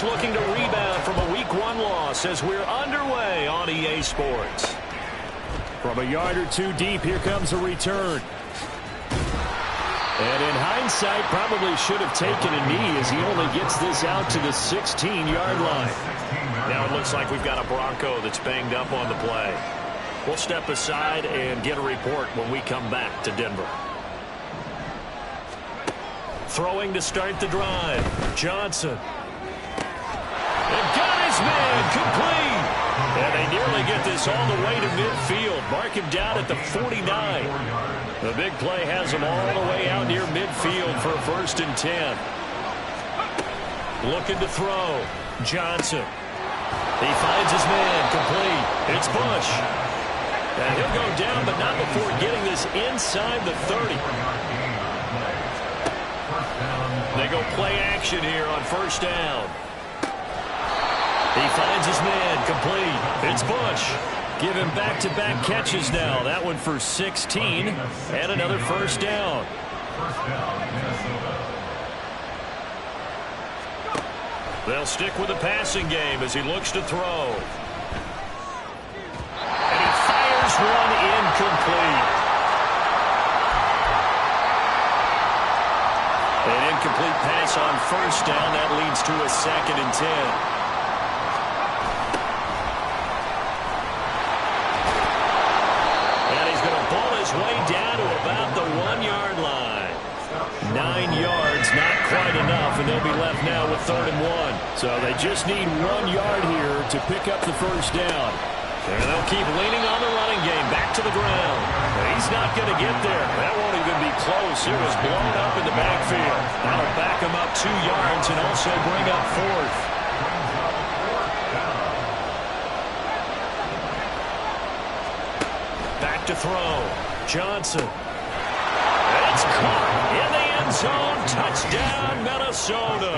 each looking to rebound from a Week 1 loss as we're underway on EA Sports. From a yard or two deep, here comes a return. And in hindsight, probably should have taken a knee as he only gets this out to the 16-yard line. Now it looks like we've got a Bronco that's banged up on the play. We'll step aside and get a report when we come back to Denver. Throwing to start the drive. Johnson. And got his man complete. And they nearly get this all the way to midfield. Mark him down at the 49. The big play has him all the way out near midfield for a 1st and 10. Looking to throw. Johnson. He finds his man complete. It's Bush. And he'll go down, but not before getting this inside the 30. They go play action here on 1st down. He finds his man complete. It's Bush. Give him back-to-back catches now. That one for 16 and another 1st down. They'll stick with the passing game as he looks to throw. And he fires one incomplete. An incomplete pass on 1st down. That leads to a 2nd and 10. Way down to about the 1-yard line. 9 yards, not quite enough, and they'll be left now with 3rd and 1. So they just need 1 yard here to pick up the 1st down. And they'll keep leaning on the running game. Back to the ground. He's not going to get there. That won't even be close. It was blown up in the backfield. That'll back him up 2 yards and also bring up 4th. Back to throw. Johnson. It's caught in the end zone. Touchdown, Minnesota.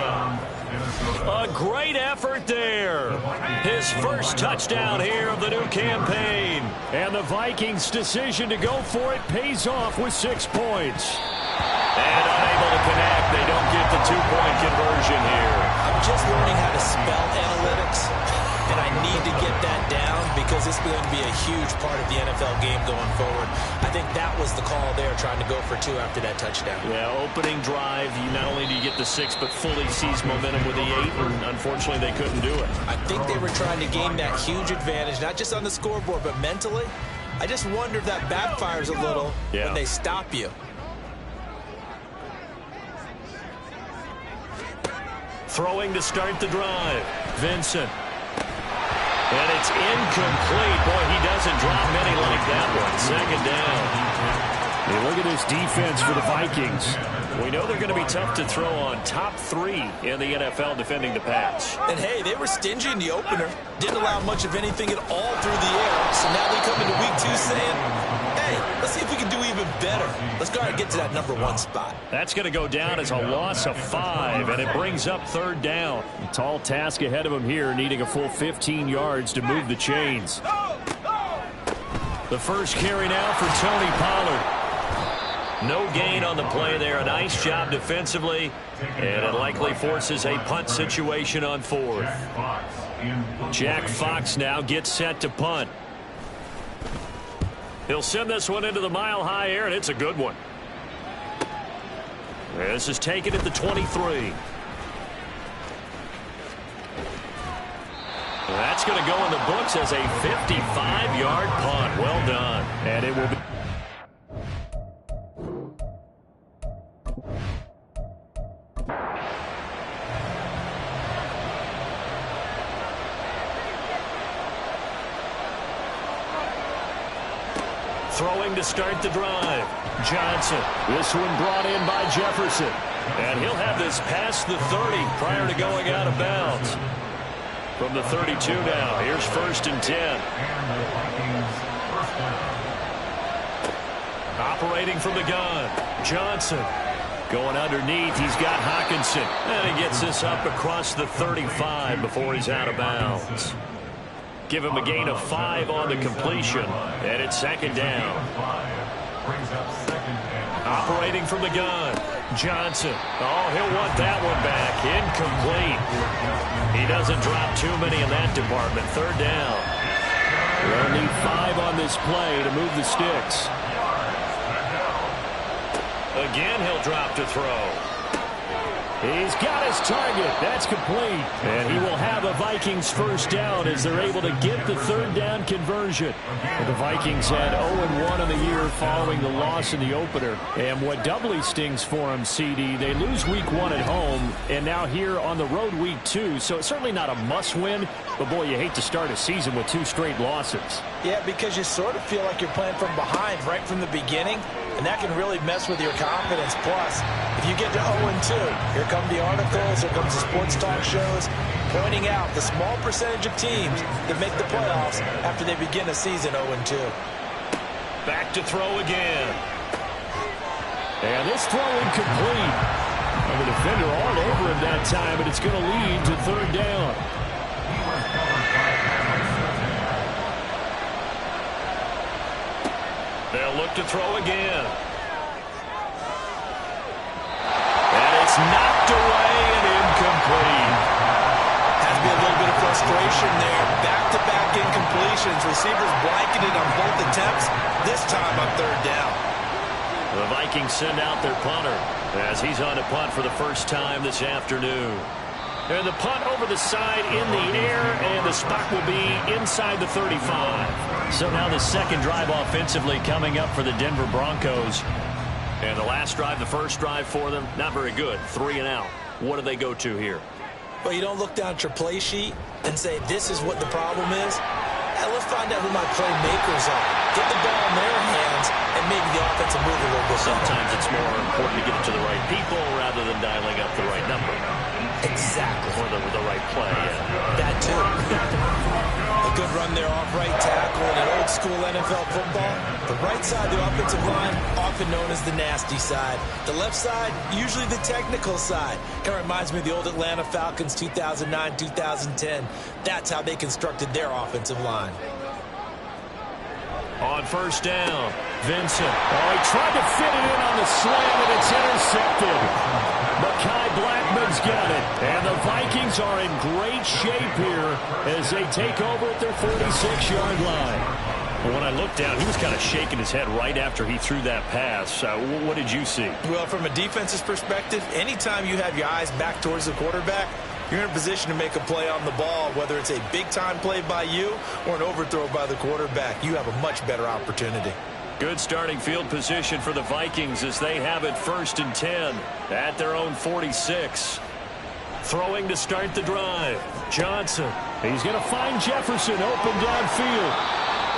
A great effort there. His 1st touchdown here of the new campaign. And the Vikings' decision to go for it pays off with 6 points. And unable to connect. They don't get the 2-point conversion here. I'm just learning how to spell analytics, and I need to get that down because it's going to be a huge part of the NFL game going forward. I think that was the call there, trying to go for 2 after that touchdown. Yeah, opening drive, not only do you get the 6, but fully seize momentum with the 8, and unfortunately they couldn't do it. I think they were trying to gain that huge advantage, not just on the scoreboard, but mentally. I just wonder if that backfires a little when they stop you. Throwing to start the drive. Vincent. And it's incomplete. Boy, he doesn't drop many like that one. 2nd down. Hey, look at this defense for the Vikings. We know they're going to be tough to throw on. Top 3 in the NFL defending the pass. And, hey, they were stingy in the opener. Didn't allow much of anything at all through the air. So now they come into Week 2 saying, hey, let's see if we can do even better. Let's go ahead and get to that number 1 spot. That's going to go down as a loss of 5, and it brings up 3rd down. A tall task ahead of him here, needing a full 15 yards to move the chains. The first carry now for Tony Pollard. No gain on the play there. A nice job defensively, and it likely forces a punt situation on 4th. Jack Fox now gets set to punt. He'll send this one into the mile-high air, and it's a good one. This is taken at the 23. That's going to go in the books as a 55-yard punt. Well done. And it will be... Throwing to start the drive. Johnson. This one brought in by Jefferson. And he'll have this past the 30 prior to going out of bounds. From the 32 now. Here's 1st and 10. Operating from the gun. Johnson. Going underneath. He's got Hockenson. And he gets this up across the 35 before he's out of bounds. Give him a gain of 5 on the completion. And it's 2nd down. Operating from the gun. Johnson. Oh, he'll want that one back. Incomplete. He He doesn't drop too many in that department. Third down. They'll need 5 on this play to move the sticks. Again, he'll drop to throw. He's got his target. That's complete. And he will have a Vikings first down as they're able to get the third down conversion. And the Vikings had 0-1 in the year following the loss in the opener. And what doubly stings for them, CD, they lose week 1 at home, and now here on the road week 2. So it's certainly not a must-win, but boy, you hate to start a season with 2 straight losses. Yeah, because you sort of feel like you're playing from behind right from the beginning, and that can really mess with your confidence. Plus, if you get to 0-2, here come the articles, here comes the sports talk shows, pointing out the small percentage of teams that make the playoffs after they begin a season 0-2. Back to throw again. And this throw incomplete. And the defender all over him that time, but it's going to lead to third down. They'll look to throw again. And it's knocked away and incomplete. Has to be a little bit of frustration there. Back-to-back incompletions. Receivers blanketed on both attempts, this time on third down. The Vikings send out their punter as he's on to punt for the first time this afternoon. And the punt over the side in the air, and the spot will be inside the 35. So now the second drive offensively coming up for the Denver Broncos. And the last drive, the first drive for them, not very good. 3 and out. What do they go to here? Well, you don't look down at your play sheet and say, this is what the problem is. Let's find out who my playmakers are. Get the ball in their hands, and maybe the offense will move a little bit. Sometimes it's more important to get it to the right people rather than dialing up the right number. Exactly. Or the right play, yeah. That too. A good run there off right tackle in an old school NFL football. The right side of the offensive line, often known as the nasty side. The left side, usually the technical side. Kind of reminds me of the old Atlanta Falcons 2009-2010. That's how they constructed their offensive line. On first down, Vincent. Oh, he tried to fit it in on the slam, and it's intercepted. Mekhi Blackman's got it. And the Vikings are in great shape here as they take over at their 46-yard line. When I looked down, he was kind of shaking his head right after he threw that pass. What did you see? Well, from a defense's perspective, anytime you have your eyes back towards the quarterback, you're in a position to make a play on the ball, whether it's a big-time play by you or an overthrow by the quarterback. You have a much better opportunity. Good starting field position for the Vikings as they have it 1st and 10 at their own 46. Throwing to start the drive. Johnson. He's going to find Jefferson open downfield.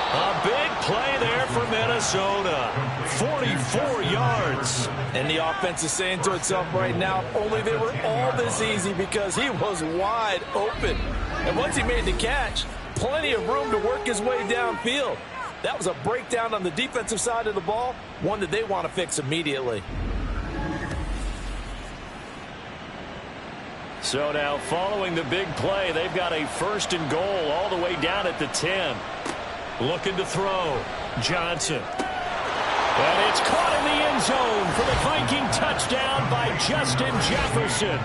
A big play there for Minnesota. 44 yards. And the offense is saying to itself right now, only they were all this easy because he was wide open. And once he made the catch, plenty of room to work his way downfield. That was a breakdown on the defensive side of the ball, one that they want to fix immediately. So now following the big play, they've got a 1st and goal all the way down at the 10. Looking to throw. Johnson. And it's caught in the end zone for the Viking touchdown by Justin Jefferson.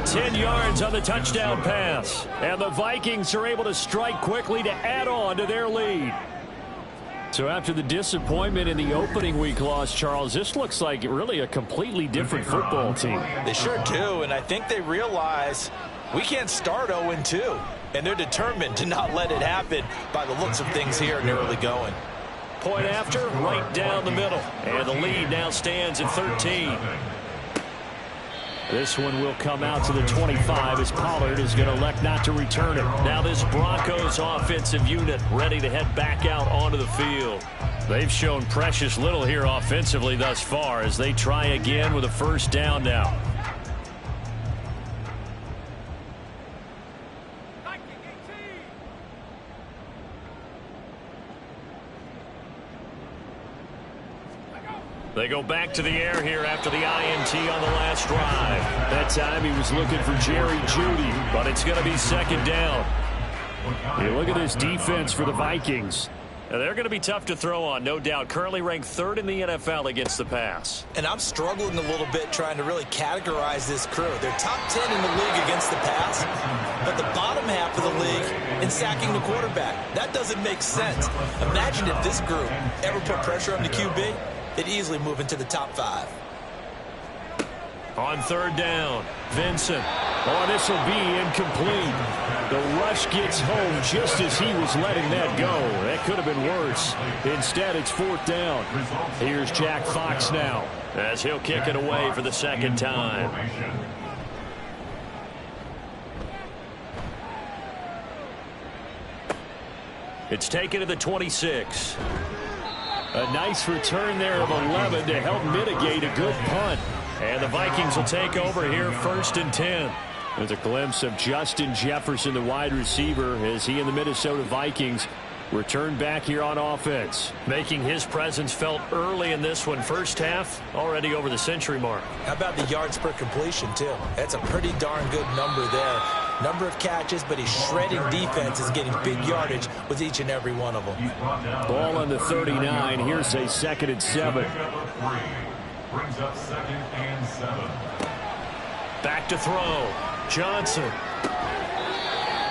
10 yards on the touchdown pass. And the Vikings are able to strike quickly to add on to their lead. So after the disappointment in the opening week loss, Charles, this looks like really a completely different football team. They sure do, and I think they realize we can't start 0-2. And they're determined to not let it happen by the looks of things here in the early going. Point after, right down the middle. And the lead now stands at 13. This one will come out to the 25 as Pollard is going to elect not to return it. Now this Broncos offensive unit ready to head back out onto the field. They've shown precious little here offensively thus far as they try again with a first down now. They go back to the air here after the INT on the last drive. That time he was looking for Jerry Jeudy, but it's going to be 2nd down. Hey, look at this defense for the Vikings. Now, they're going to be tough to throw on, no doubt. Currently ranked 3rd in the NFL against the pass. And I'm struggling a little bit trying to really categorize this crew. They're top 10 in the league against against the pass, but the bottom half of the league in sacking the quarterback. That doesn't make sense. Imagine if this group ever put pressure on the QB, they'd easily move into the top 5. On third down, Vincent. Oh, this will be incomplete. The rush gets home just as he was letting that go. That could have been worse. Instead, it's fourth down. Here's Jack Fox now, as he'll kick it away for the second time. It's taken to the 26. A nice return there of 11 to help mitigate a good punt. And the Vikings will take over here, 1st and 10. There's a glimpse of Justin Jefferson, the wide receiver, as he and the Minnesota Vikings return back here on offense. Making his presence felt early in this one. First half, already over the century mark. How about the yards per completion, too? That's a pretty darn good number there. Number of catches, but he's shredding defenses, getting big yardage with each and every one of them. Ball on the 39. Here's a 2nd and 7. Brings up 2nd and 7. Back to throw. Johnson.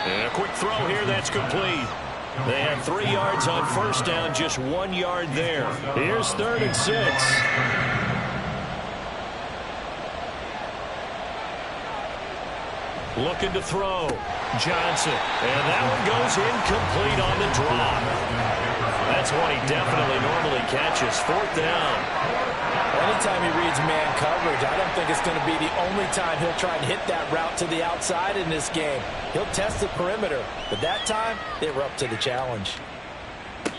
And a quick throw here. That's complete. They had 3 yards on first down, just 1 yard there. Here's 3rd and 6. Looking to throw. Johnson. And that one goes incomplete on the drop. That's one he definitely normally catches. 4th down. Anytime he reads man coverage, I don't think it's going to be the only time he'll try and hit that route to the outside in this game. He'll test the perimeter, but that time they were up to the challenge.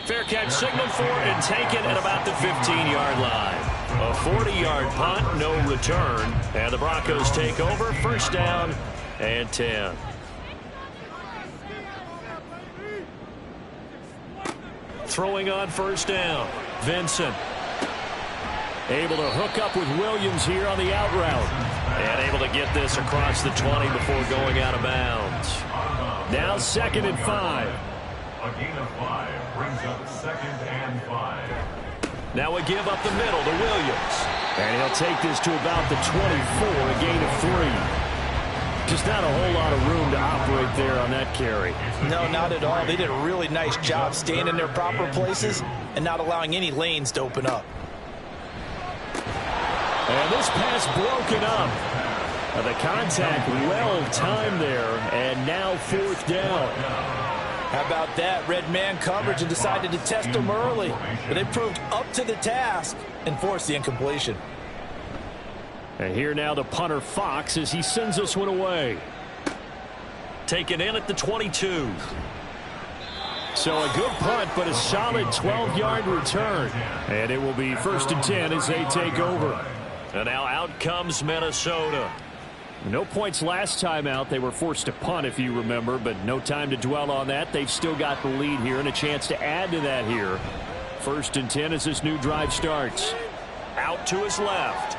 Fair catch signaled for and taken at about the 15-yard line. A 40-yard punt, no return. And the Broncos take over, 1st down and 10. Throwing on 1st down, Vincent. Able to hook up with Williams here on the out route. And able to get this across the 20 before going out of bounds. Now 2nd and 5. A gain of 5 brings up 2nd and 5. Now a give up the middle to Williams. And he'll take this to about the 24, a gain of 3. Just not a whole lot of room to operate there on that carry. No, not at all. They did a really nice job staying in their proper places and not allowing any lanes to open up. And this pass broken up. The contact well timed there, and now 4th down. How about that? Red man coverage and decided to test him early. But they proved up to the task and forced the incompletion. And here now the punter Fox as he sends this one away. Taken in at the 22. So a good punt, but a solid 12-yard return. And it will be 1st and 10 as they take over. And now out comes Minnesota. No points last time out. They were forced to punt, if you remember, but no time to dwell on that. They've still got the lead here and a chance to add to that here. 1st and 10 as this new drive starts. Out to his left.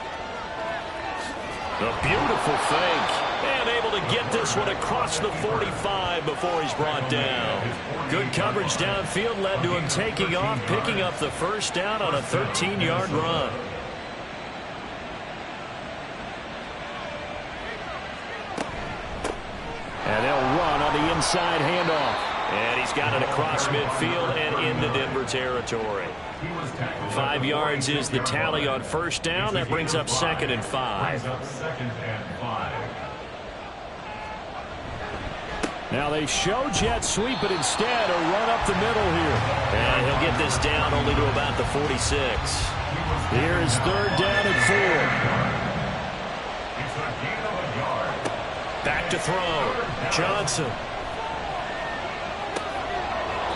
A beautiful fake. And able to get this one across the 45 before he's brought down. Good coverage downfield led to him taking off, picking up the 1st down on a 13-yard run. And they'll run on the inside handoff. And he's got it across midfield and into Denver territory. 5 yards is the tally on 1st down. That brings up 2nd and 5. Now they show jet sweep, but instead a run up the middle here. And he'll get this down only to about the 46. Here is 3rd down and 4. Back to throw. Johnson.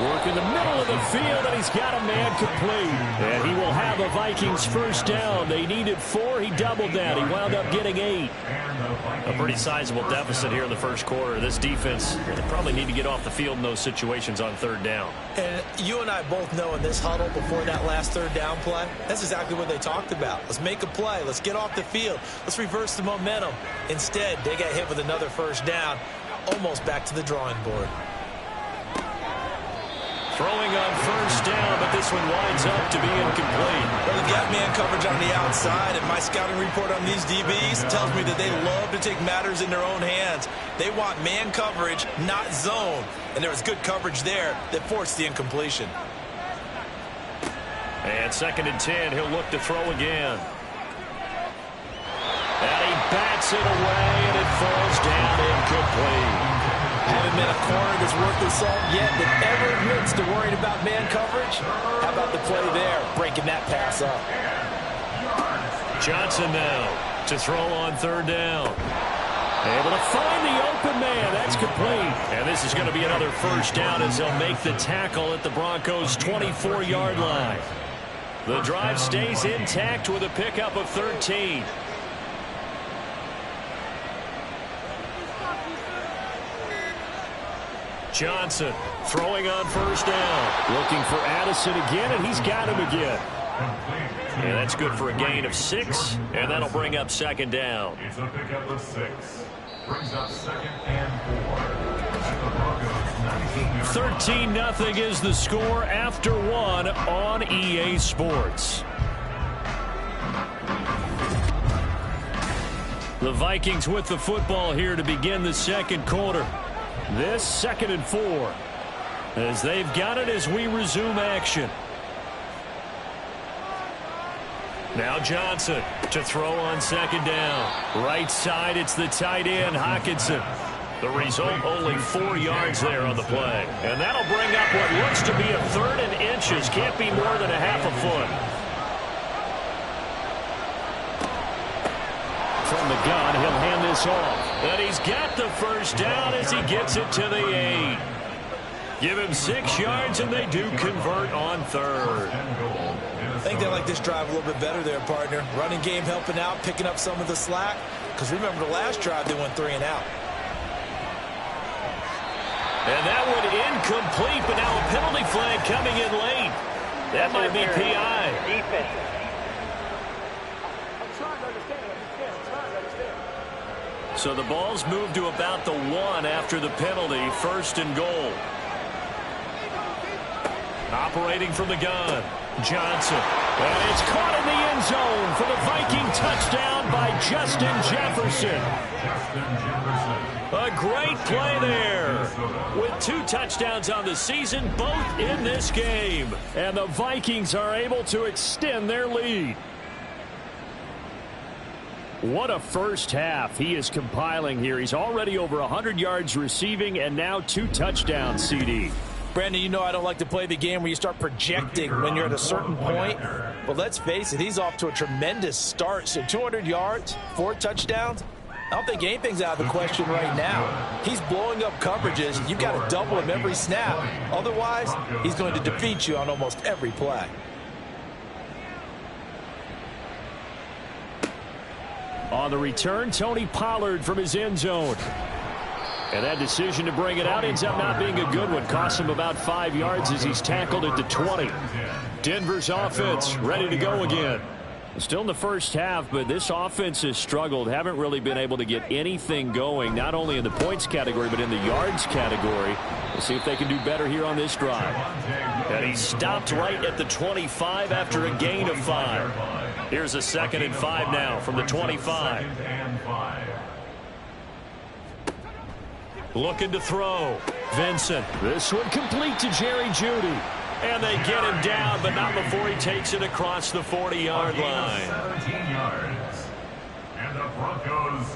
Work in the middle of the field, and he's got a man complete. And he will have a Vikings 1st down. They needed 4. He doubled that. He wound up getting 8. A pretty sizable deficit here in the 1st quarter. This defense, they probably need to get off the field in those situations on 3rd down. And you and I both know in this huddle before that last 3rd down play, that's exactly what they talked about. Let's make a play. Let's get off the field. Let's reverse the momentum. Instead, they got hit with another 1st down, almost back to the drawing board. Throwing on first down, but this one winds up to be incomplete. Well, they've got man coverage on the outside, and my scouting report on these DBs tells me that they love to take matters in their own hands. They want man coverage, not zone. And there was good coverage there that forced the incompletion. And 2nd and 10, he'll look to throw again. And he bats it away, and it falls down incomplete. Haven't been a corner that's worth the salt yet that ever admits to worrying about man coverage. How about the play there, breaking that pass up? Johnson now to throw on 3rd down. Able to find the open man. That's complete. And this is going to be another first down as they'll make the tackle at the Broncos' 24-yard line. The drive stays intact with a pickup of 13. Johnson throwing on first down. Looking for Addison again, and he's got him again. And that's good for a gain of 6, and that'll bring up 2nd down. It's a pickup of 6. Brings up 2nd and 4. At the Broncos' 13-0 is the score after 1 on EA Sports. The Vikings with the football here to begin the 2nd quarter. This 2nd and 4 as they've got it as we resume action. Now Johnson to throw on 2nd down. Right side, it's the tight end, Hockenson. The result, only 4 yards there on the play. And that'll bring up what looks to be a 3rd and inches. Can't be more than a half a foot. From the gun, he'll hand this off. And he's got the first down as he gets it to the 8. Give him 6 yards, and they do convert on 3rd. I think they like this drive a little bit better there, partner. Running game helping out, picking up some of the slack. Because remember the last drive, they went 3 and out. And that one incomplete, but now a penalty flag coming in late. That might be PI. So the ball's moved to about the 1 after the penalty. 1st and goal. Operating from the gun, Johnson. And it's caught in the end zone for the Viking touchdown by Justin Jefferson. A great play there. With 2 touchdowns on the season, both in this game. And the Vikings are able to extend their lead. What a first half he is compiling here. He's already over 100 yards receiving and now 2 touchdowns, CD. Brandon, you know I don't like to play the game where you start projecting when you're at a certain point. But let's face it, he's off to a tremendous start. So 200 yards, 4 touchdowns. I don't think anything's out of the question right now. He's blowing up coverages. You've got to double him every snap. Otherwise, he's going to defeat you on almost every play. On the return, Tony Pollard from his end zone. And that decision to bring it out ends up not being a good one. Costs him about 5 yards as he's tackled at the 20. Denver's offense ready to go again. Still in the first half, but this offense has struggled. Haven't really been able to get anything going, not only in the points category, but in the yards category. We'll see if they can do better here on this drive. And he stopped right at the 25 after a gain of 5. Here's a 2nd and 5 now from the 25. Looking to throw. Vincent. This one complete to Jerry Jeudy. And they get him down, but not before he takes it across the 40-yard line. 17 yards. And the Broncos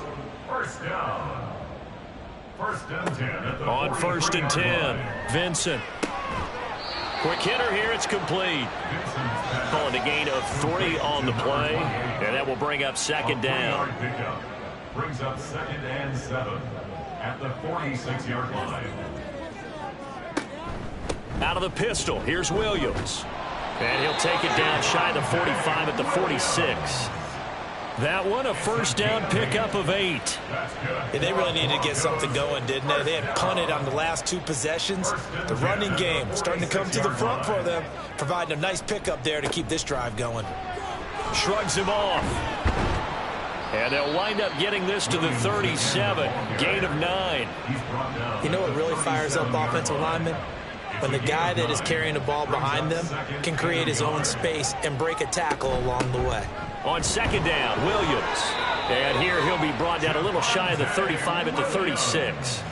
first down. 1st and 10 at the on 1st and 10. Vincent. Quick hitter here. It's complete. Calling a gain of 3 on the play. And that will bring up 2nd down. Brings up 2nd and 7 at the 46-yard line. Out of the pistol, here's Williams. And he'll take it down shy of the 45 at the 46. That one, a first down pickup of 8. And they really needed to get something going, didn't they? They had punted on the last 2 possessions. The running game starting to come to the front for them, providing a nice pickup there to keep this drive going. Shrugs him off. And they'll wind up getting this to the 37. Gain of 9. You know what really fires up offensive linemen? when the guy that is carrying the ball behind them can create his own space and break a tackle along the way. On second down, Williams. And here he'll be brought down a little shy of the 35 at the 36.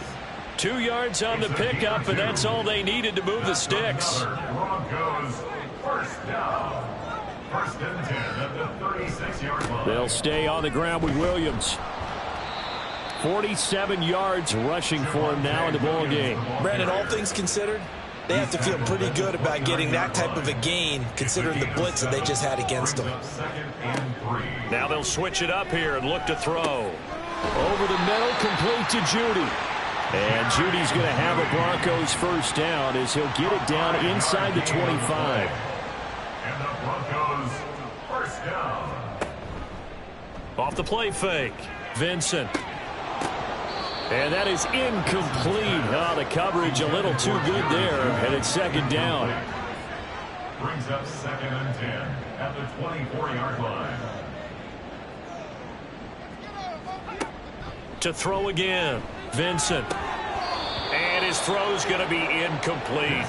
2 yards on the pickup, and that's all they needed to move the sticks. Broncos first down. First and 10 at the 36-yard line. They'll stay on the ground with Williams. 47 yards rushing for him now in the ball game. Brandon, all things considered, they have to feel pretty good about getting that type of a gain, considering the blitz that they just had against them. Now they'll switch it up here and look to throw. Over the middle, complete to Judy. And Judy's going to have a Broncos first down as he'll get it down inside the 25. And the Broncos first down. Off the play fake, Vincent. And that is incomplete. Oh, the coverage a little too good there, and it's second down. Brings up second and 10 at the 24-yard line. To throw again, Vincent. And his throw's going to be incomplete.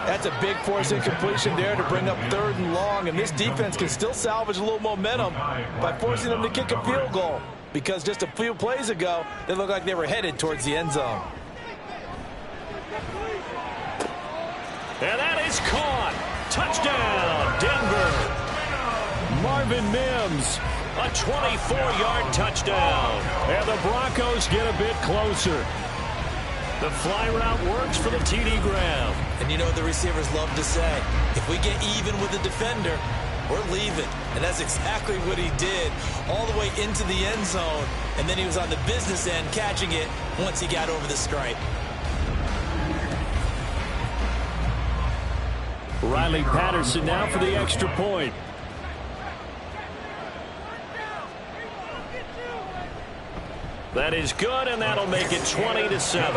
That's a big force incompletion there to bring up third and long, and this defense can still salvage a little momentum by forcing them to kick a field goal, because just a few plays ago, they looked like they were headed towards the end zone. And that is caught. Touchdown, Denver. Marvin Mims, a 24-yard touchdown. And the Broncos get a bit closer. The fly route works for the TD Graham. And you know what the receivers love to say? If we get even with the defender, we're leaving. And that's exactly what he did, all the way into the end zone. And then he was on the business end catching it once he got over the stripe. Riley Patterson now for the extra point. That is good, and that'll make it 20-7.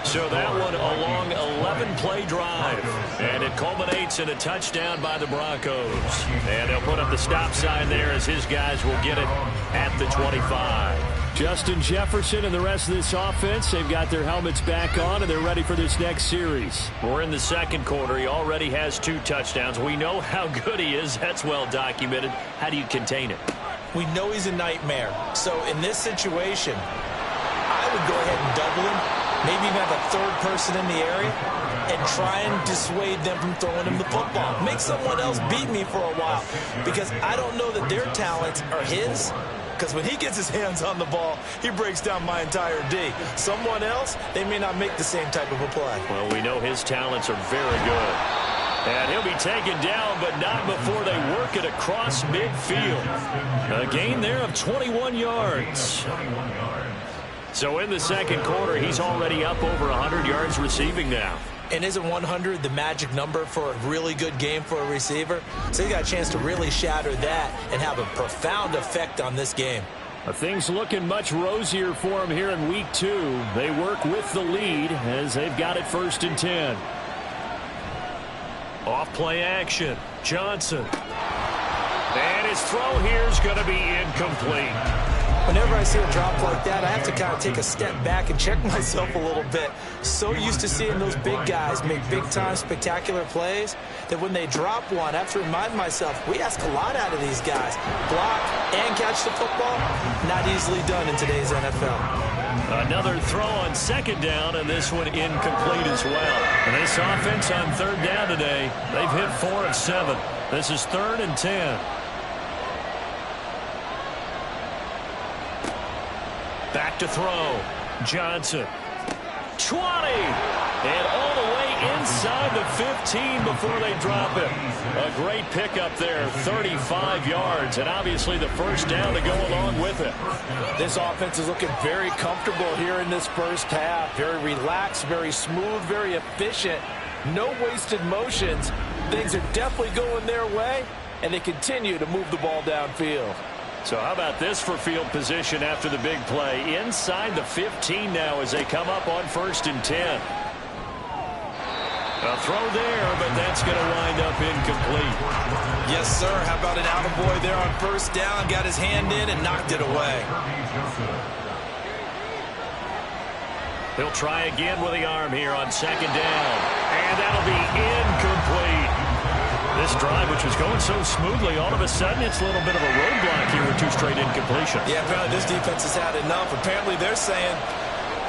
So that one a long 11-play drive, and it culminates in a touchdown by the Broncos. And they'll put up the stop sign there as his guys will get it at the 25. Justin Jefferson and the rest of this offense, they've got their helmets back on, and they're ready for this next series. We're in the second quarter. He already has 2 touchdowns. We know how good he is. That's well documented. How do you contain it? We know he's a nightmare. So in this situation, I would go ahead and double him, maybe even have a third person in the area, and try and dissuade them from throwing him the football. Make someone else beat me for a while, because I don't know that their talents are his, because when he gets his hands on the ball, he breaks down my entire D. Someone else, they may not make the same type of a play. Well, we know his talents are very good. And he'll be taken down, but not before they work it across midfield. A gain there of 21 yards. So in the second quarter, he's already up over 100 yards receiving now. And isn't 100 the magic number for a really good game for a receiver? So he got a chance to really shatter that and have a profound effect on this game. Things looking much rosier for him here in week 2. They work with the lead as they've got it first and 10. Off play action, Johnson. And his throw here is going to be incomplete. Whenever I see a drop like that, I have to kind of take a step back and check myself a little bit. So used to seeing those big guys make big-time spectacular plays that when they drop one, I have to remind myself, we ask a lot out of these guys. Block and catch the football, not easily done in today's NFL. Another throw on second down, and this one incomplete as well. And this offense on third down today, they've hit 4 of 7. This is 3rd and 10. Back to throw. Johnson. 20. And all the way inside the 15 before they drop it. A great pickup there, 35 yards, and obviously the first down to go along with it. This offense is looking very comfortable here in this first half. Very relaxed, very smooth, very efficient. No wasted motions. Things are definitely going their way, and they continue to move the ball downfield. So how about this for field position after the big play? Inside the 15 now as they come up on 1st and 10. A throw there, but that's going to wind up incomplete. Yes, sir. How about an attaboy there on first down? Got his hand in and knocked it away. He'll try again with the arm here on second down. And that'll be incomplete. This drive, which was going so smoothly, all of a sudden it's a little bit of a roadblock here with 2 straight incompletions. Yeah, apparently this defense has had enough. Apparently they're saying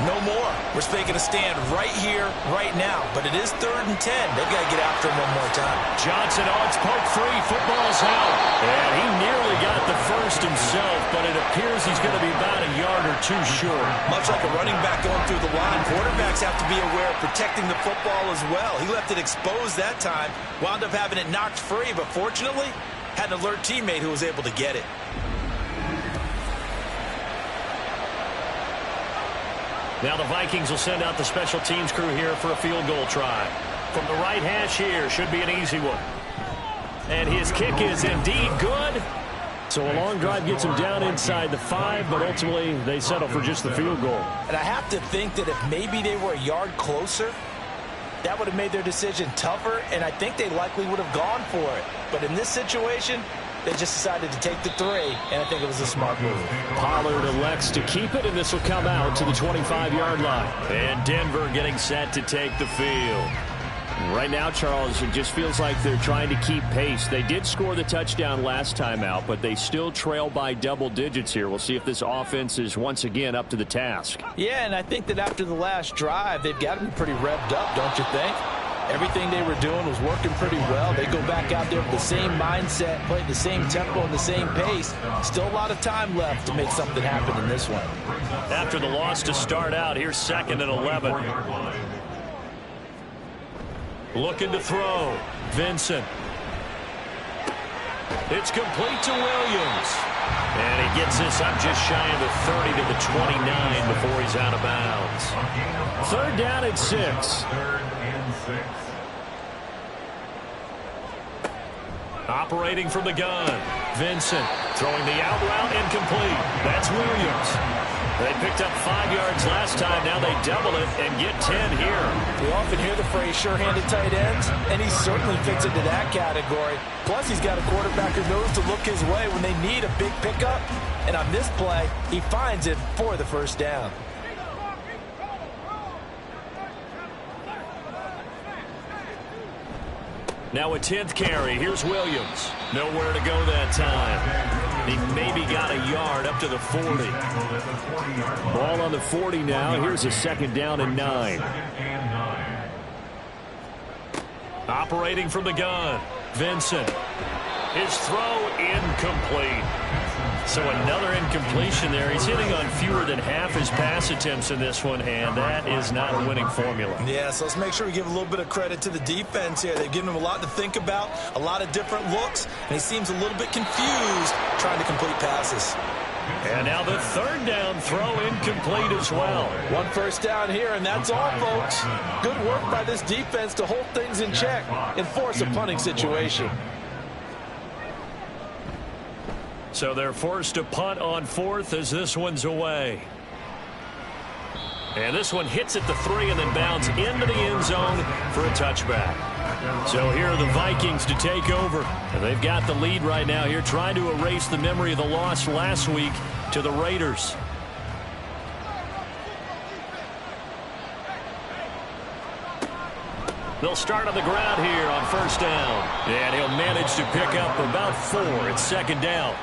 no more. We're making a stand right here, right now. But it is 3rd and 10. They've got to get after him one more time. Johnson, it's poke free. Football's out. And he nearly got the first himself, but it appears he's going to be about a yard or 2 short. Much like a running back going through the line, quarterbacks have to be aware of protecting the football as well. He left it exposed that time, wound up having it knocked free, but fortunately had an alert teammate who was able to get it. Now the Vikings will send out the special teams crew here for a field goal try. From the right hash here, should be an easy one. And his kick is indeed good. So a long drive gets him down inside the 5, but ultimately they settle for just the field goal. And I have to think that if maybe they were a yard closer, that would have made their decision tougher, and I think they likely would have gone for it. But in this situation, they just decided to take the 3, and I think it was a smart move. Pollard elects to keep it, and this will come out to the 25-yard line. And Denver getting set to take the field. Right now, Charles, it just feels like they're trying to keep pace. They did score the touchdown last time out, but they still trail by double digits here. We'll see if this offense is once again up to the task. Yeah, and I think that after the last drive, they've got to be pretty revved up, don't you think? Everything they were doing was working pretty well. They go back out there with the same mindset, play the same tempo and the same pace. Still a lot of time left to make something happen in this one. After the loss to start out, here's 2nd and 11. Looking to throw. Vincent. It's complete to Williams. And he gets this up just shy of the 30 to the 29 before he's out of bounds. 3rd down and 6. 3rd and 6. Operating from the gun. Vincent throwing the out route incomplete. That's Williams. They picked up 5 yards last time. Now they double it and get 10 here. We often hear the phrase sure-handed tight ends, and he certainly fits into that category. Plus, he's got a quarterback who knows to look his way when they need a big pickup. And on this play, he finds it for the 1st down. Now a 10th carry. Here's Williams. Nowhere to go that time. He maybe got a yard up to the 40. Ball on the 40 now. Here's a 2nd down and 9. Operating from the gun. Vincent. His throw incomplete. So another incompletion there. He's hitting on fewer than half his pass attempts in this one, and that is not a winning formula. Yeah, so let's make sure we give a little bit of credit to the defense here. They've given him a lot to think about, a lot of different looks, and he seems a little bit confused trying to complete passes. And now the 3rd down throw incomplete as well. 1 first down here, and that's all, folks. Good work by this defense to hold things in check and force a punting situation. So they're forced to punt on 4th as this one's away. And this one hits at the 3 and then bounds into the end zone for a touchback. So here are the Vikings to take over. And they've got the lead right now here, trying to erase the memory of the loss last week to the Raiders. They'll start on the ground here on 1st down. And he'll manage to pick up about 4. It's 2nd down.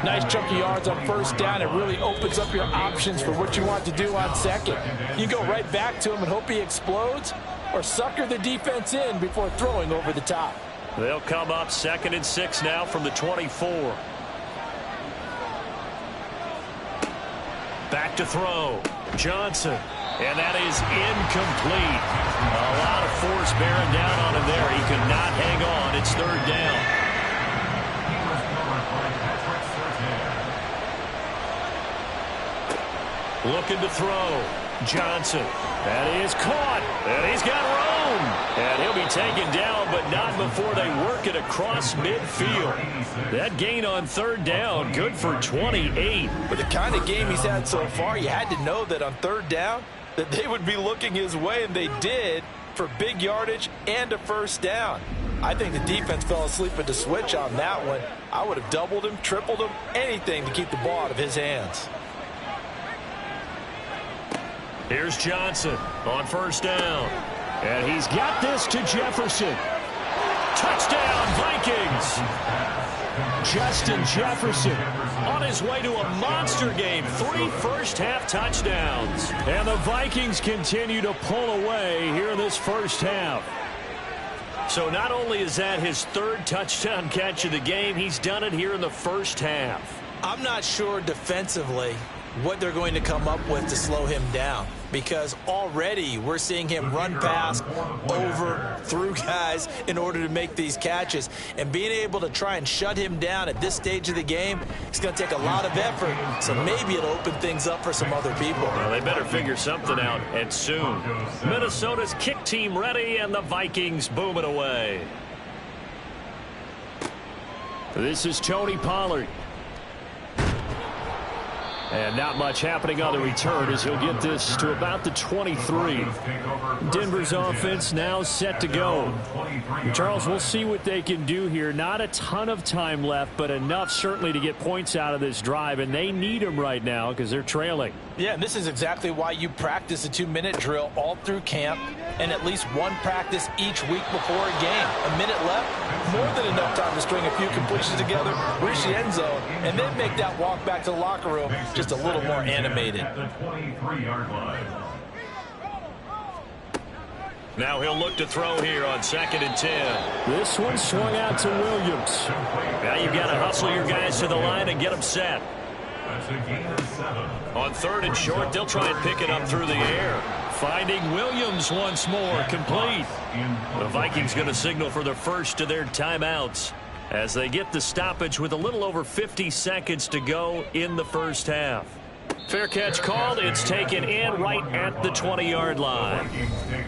Nice chunk of yards on 1st down. It really opens up your options for what you want to do on 2nd. You go right back to him and hope he explodes, or sucker the defense in before throwing over the top. They'll come up 2nd and 6 now from the 24. Back to throw. Johnson. And that is incomplete. A lot of force bearing down on him there. He could not hang on. It's 3rd down. Looking to throw. Johnson. That is caught. And he's got room. And he'll be taken down, but not before they work it across midfield. That gain on 3rd down, good for 28. With the kind of game he's had so far, you had to know that on 3rd down, that they would be looking his way, and they did, for big yardage and a 1st down. I think the defense fell asleep at the switch on that one. I would have doubled him, tripled him, anything to keep the ball out of his hands. Here's Johnson on first down. And he's got this to Jefferson. Touchdown, Vikings. Justin Jefferson On his way to a monster game. 3 first-half touchdowns. And the Vikings continue to pull away here in this first half. So not only is that his 3rd touchdown catch of the game, he's done it here in the first half. I'm not sure defensively what they're going to come up with to slow him down, because already we're seeing him run past, over, through guys in order to make these catches. And being able to try and shut him down at this stage of the game, it's going to take a lot of effort. So maybe it'll open things up for some other people. Well, they better figure something out, and soon. Minnesota's kick team ready, and the Vikings boom it away. This is Tony Pollard. And not much happening on the return as he'll get this to about the 23. Denver's offense now set to go. Charles, we'll see what they can do here. Not a ton of time left, but enough certainly to get points out of this drive, and they need them right now because they're trailing. Yeah, and this is exactly why you practice a 2-minute drill all through camp and at least one practice each week before a game. A minute left, more than enough time to string a few completions together, reach the end zone, and then make that walk back to the locker room just a little more animated. Now he'll look to throw here on 2nd and 10. This one swung out to Williams. Now you've got to hustle your guys to the line and get them set. On 3rd and short, they'll try and pick it up through the air. Finding Williams once more, complete. The Vikings going to signal for the first of their timeouts as they get the stoppage with a little over 50 seconds to go in the first half. Fair catch called. It's taken in right at the 20-yard line.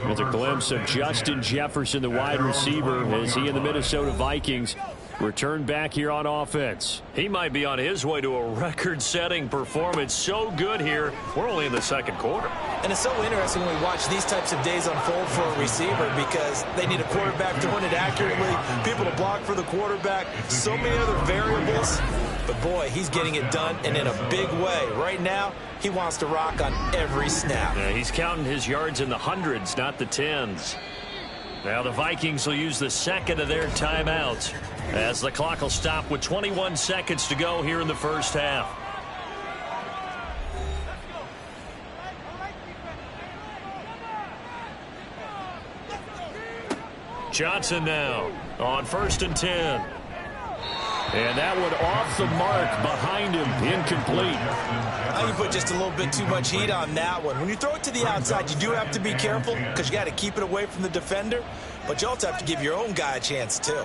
With a glimpse of Justin Jefferson, the wide receiver, as he and the Minnesota Vikings return back here on offense. He might be on his way to a record-setting performance. So good here. We're only in the 2nd quarter. And it's so interesting when we watch these types of days unfold for a receiver, because they need a quarterback throwing it accurately, people to block for the quarterback, so many other variables. But, boy, he's getting it done, and in a big way. Right now, he wants to rock on every snap. Yeah, he's counting his yards in the hundreds, not the tens. Now the Vikings will use the 2nd of their timeouts as the clock will stop with 21 seconds to go here in the first half. Johnson now on 1st and 10. And that one off the mark behind him, incomplete. I think you put just a little bit too much heat on that one. When you throw it to the outside, you do have to be careful because you got to keep it away from the defender, but you also have to give your own guy a chance too.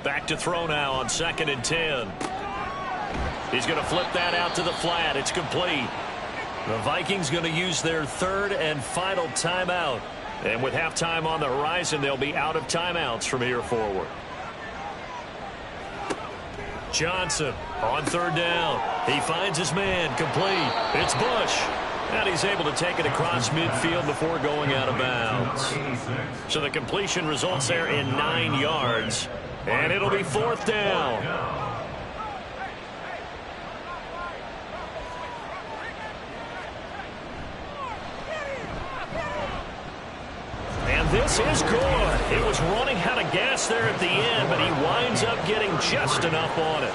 Back to throw now on 2nd and 10. He's going to flip that out to the flat. It's complete. The Vikings going to use their 3rd and final timeout. And with halftime on the horizon, they'll be out of timeouts from here forward. Johnson on 3rd down. He finds his man, complete. It's Bush. And he's able to take it across midfield before going out of bounds. So the completion results there in 9 yards. And it'll be 4th down. This is good. He was running out of gas there at the end, but he winds up getting just enough on it.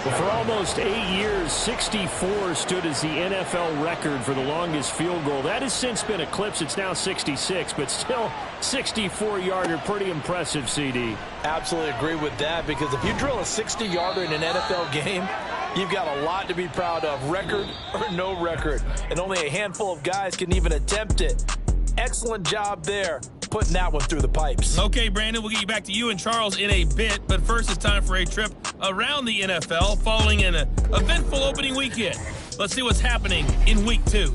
Well, for almost 8 years, 64 stood as the NFL record for the longest field goal. That has since been eclipsed. It's now 66, but still 64-yarder. Pretty impressive, CD. Absolutely agree with that, because if you drill a 60-yarder in an NFL game, you've got a lot to be proud of, record or no record. And only a handful of guys can even attempt it. Excellent job there, putting that one through the pipes. Okay, Brandon, we'll get back to you and Charles in a bit, but first it's time for a trip around the NFL following an eventful opening weekend. Let's see what's happening in Week 2.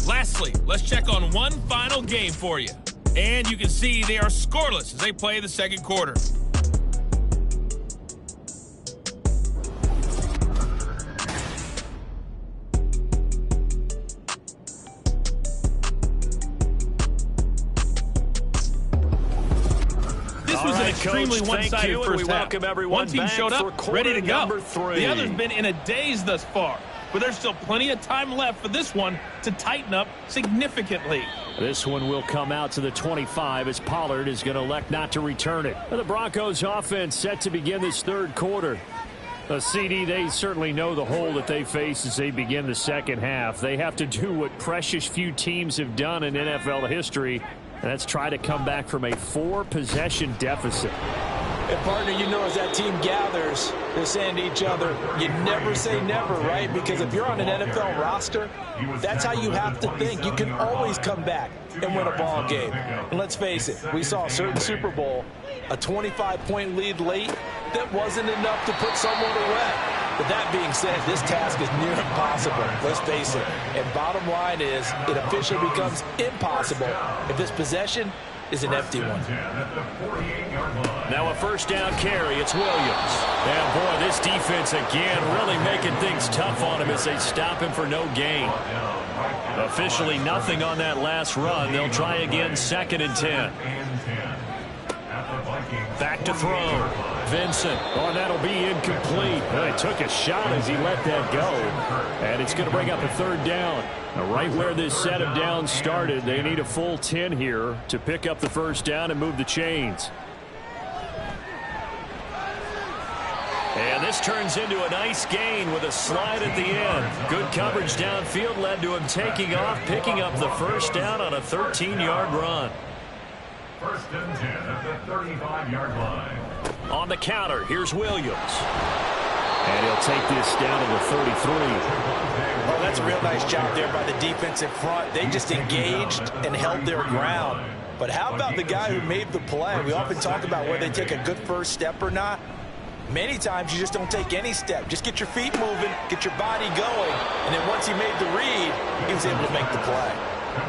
Lastly, let's check on one final game for you. And you can see they are scoreless as they play the 2nd quarter. This was an extremely one-sided first half. One team showed up, ready to go. The other's been in a daze thus far. But there's still plenty of time left for this one to tighten up significantly. This one will come out to the 25 as Pollard is going to elect not to return it. The Broncos offense set to begin this third quarter. CD, they certainly know the hole that they face as they begin the second half. They have to do what precious few teams have done in NFL history, and that's try to come back from a 4-possession deficit. And, partner, you know, as that team gathers, they're saying to each other, you never say never, right? Because if you're on an NFL roster, that's how you have to think. You can always come back and win a ball game. And let's face it, we saw a certain Super Bowl, a 25-point lead late, that wasn't enough to put someone away. But that being said, this task is near impossible. Let's face it. And bottom line is, it officially becomes impossible if this possession is an empty one. Now a first down carry. It's Williams. And boy, this defense again really making things tough on him as they stop him for no gain. Officially nothing on that last run. They'll try again, 2nd and 10. Back to throw. Vincent. Oh, that'll be incomplete. Well, he took a shot as he let that go. And it's going to bring up a 3rd down. Now, right where this set of downs started, they need a full 10 here to pick up the first down and move the chains. And this turns into a nice gain with a slide at the end. Good coverage downfield led to him taking off, picking up the first down on a 13-yard run. 1st and 10 at the 35-yard line. On the counter, here's Williams. And he'll take this down to the 33. Oh, that's a real nice job there by the defensive front. They just engaged and held their ground. But how about the guy who made the play? We often talk about whether they take a good first step or not. Many times you just don't take any step. Just get your feet moving, get your body going, and then once he made the read, he was able to make the play.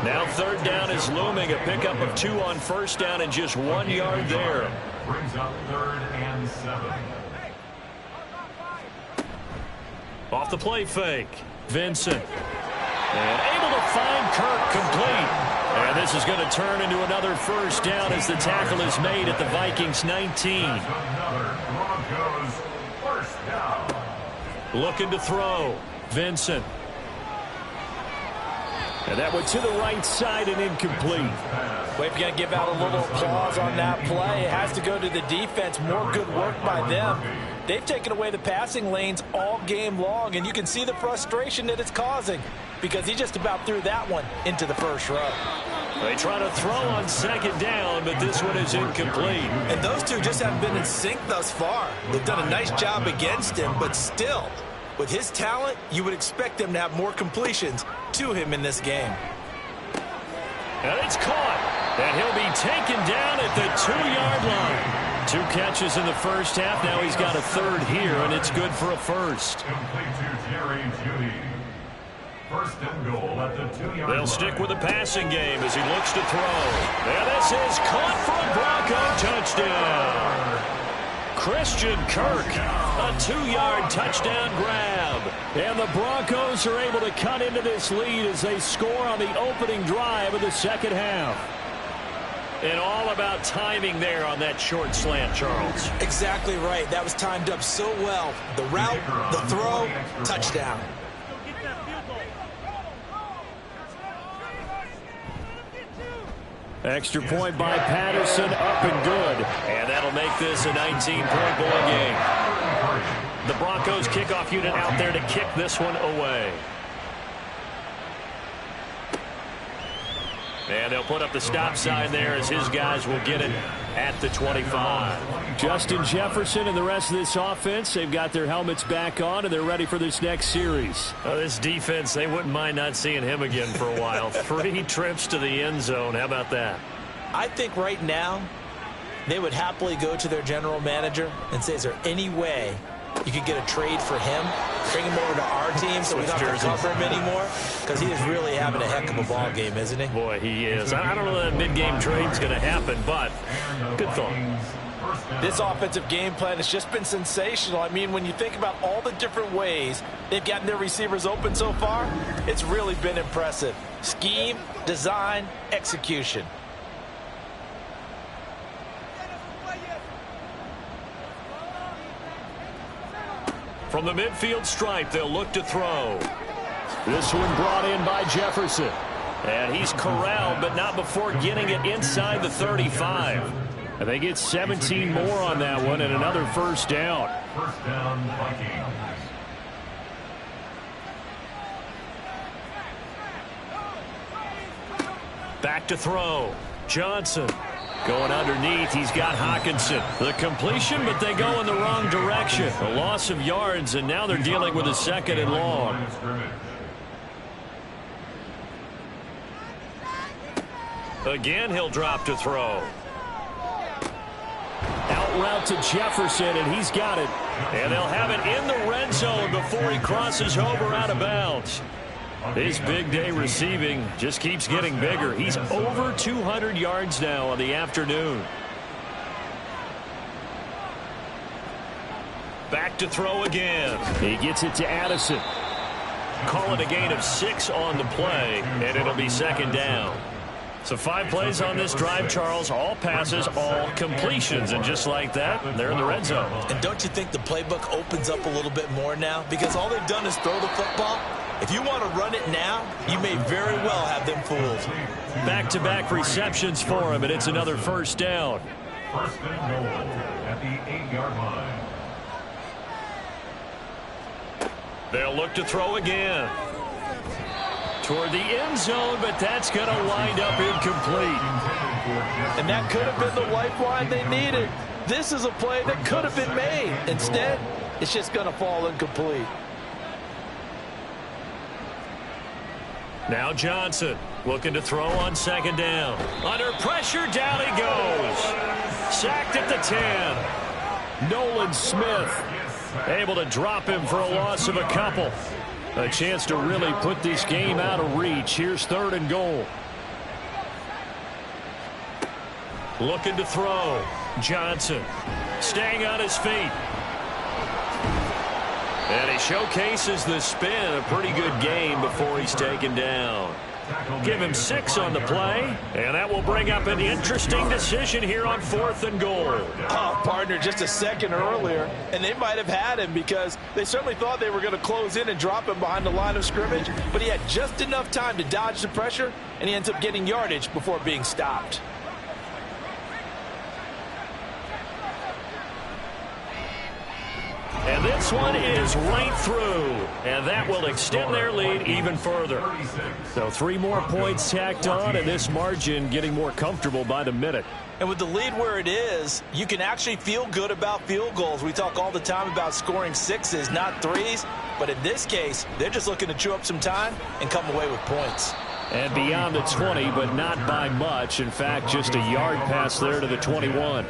Now 3rd down is looming, a pickup of 2 on first down and just 1 yard there. Brings up 3rd and 7. Off the play fake, Vincent. And able to find Kirk complete. And this is going to turn into another first down as the tackle is made at the Vikings 19. Another Broncos first down. Looking to throw, Vincent. And that went to the right side and incomplete. Well, if you're going to give out a little applause on that play, it has to go to the defense. More good work by them. They've taken away the passing lanes all game long, and you can see the frustration that it's causing because he just about threw that one into the first row. They try to throw on 2nd down, but this one is incomplete. And those two just haven't been in sync thus far. They've done a nice job against him, but still, with his talent, you would expect them to have more completions to him in this game. And it's caught. And he'll be taken down at the 2-yard line. 2 catches in the first half. Now he's got a 3rd here, and it's good for a first. Complete to Jerry Jeudy. 1st and goal at the 2-yard line. They'll stick with the passing game as he looks to throw. And this is caught for a Bronco touchdown. Christian Kirk, a 2-yard touchdown grab. And the Broncos are able to cut into this lead as they score on the opening drive of the second half. And all about timing there on that short slant, Charles. Exactly right. That was timed up so well. The route, the throw, touchdown. Extra point by Patterson, up and good. And that'll make this a 19-point ball game. The Broncos kickoff unit out there to kick this one away. And they'll put up the stop sign there as his guys will get it at the 25. Justin Jefferson and the rest of this offense, they've got their helmets back on, and they're ready for this next series. This defense, they wouldn't mind not seeing him again for a while. 3 trips to the end zone. How about that? I think right now they would happily go to their general manager and say, is there any way you could get a trade for him, bring him over to our team so we don't have to cover him anymore? Because he is really having a heck of a ball game, isn't he? Boy, he is. I don't know that mid-game trade's going to happen, but good thought. This offensive game plan has just been sensational. I mean, when you think about all the different ways they've gotten their receivers open so far, it's really been impressive. Scheme, design, execution. From the midfield stripe, they'll look to throw. This one brought in by Jefferson. And he's corralled, but not before getting it inside the 35. And they get 17 more on that one and another first down. First down, Vikings. Back to throw. Johnson going underneath. He's got Hockenson. The completion, but they go in the wrong direction. A loss of yards, and now they're dealing with a second and long. Again, he'll drop to throw. Out route to Jefferson, and he's got it. And they'll have it in the red zone before he crosses over out of bounds. His big day receiving just keeps getting bigger. He's over 200 yards now on the afternoon. Back to throw again. He gets it to Addison. Call it a gain of 6 on the play, and it'll be second down. So 5 plays on this drive, Charles. All passes, all completions. And just like that, they're in the red zone. And don't you think the playbook opens up a little bit more now? Because all they've done is throw the football. If you want to run it now, you may very well have them fooled. Back-to-back receptions for him, and it's another first down. First and goal at the 8-yard line. They'll look to throw again. Toward the end zone, but that's going to wind up incomplete. And that could have been the lifeline they needed. This is a play that could have been made. Instead, it's just going to fall incomplete. Now Johnson looking to throw on second down. Under pressure, down he goes. Sacked at the 10. Nolan Smith able to drop him for a loss of a couple. A chance to really put this game out of reach. Here's third and goal. Looking to throw. Johnson staying on his feet. And he showcases the spin. A pretty good game before he's taken down. Give him 6 on the play, and that will bring up an interesting decision here on 4th and goal. Oh, partner, just a second earlier, and they might have had him because they certainly thought they were going to close in and drop him behind the line of scrimmage, but he had just enough time to dodge the pressure, and he ends up getting yardage before being stopped. And this one is right through, and that will extend their lead even further. So 3 more points tacked on, and this margin getting more comfortable by the minute. And with the lead where it is, you can actually feel good about field goals. We talk all the time about scoring 6s, not 3s. But in this case, they're just looking to chew up some time and come away with points. And beyond the 20, but not by much. In fact, just a yard pass there to the 21.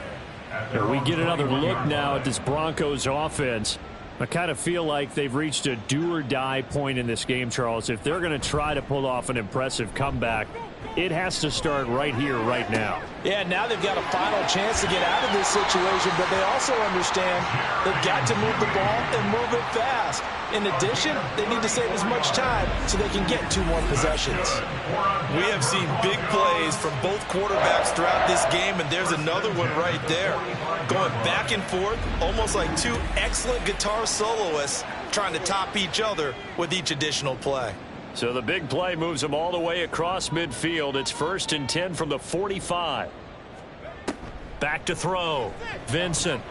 And we get another look now at this Broncos offense. I kind of feel like they've reached a do-or-die point in this game, Charles. If they're going to try to pull off an impressive comeback, it has to start right here, right now. Yeah, now they've got a final chance to get out of this situation, but they also understand they've got to move the ball and move it fast. In addition, they need to save as much time so they can get 2 more possessions. We have seen big plays from both quarterbacks throughout this game, and there's another one right there. Going back and forth, almost like 2 excellent guitar soloists trying to top each other with each additional play. So the big play moves them all the way across midfield. It's 1st and 10 from the 45. Back to throw. Vincent.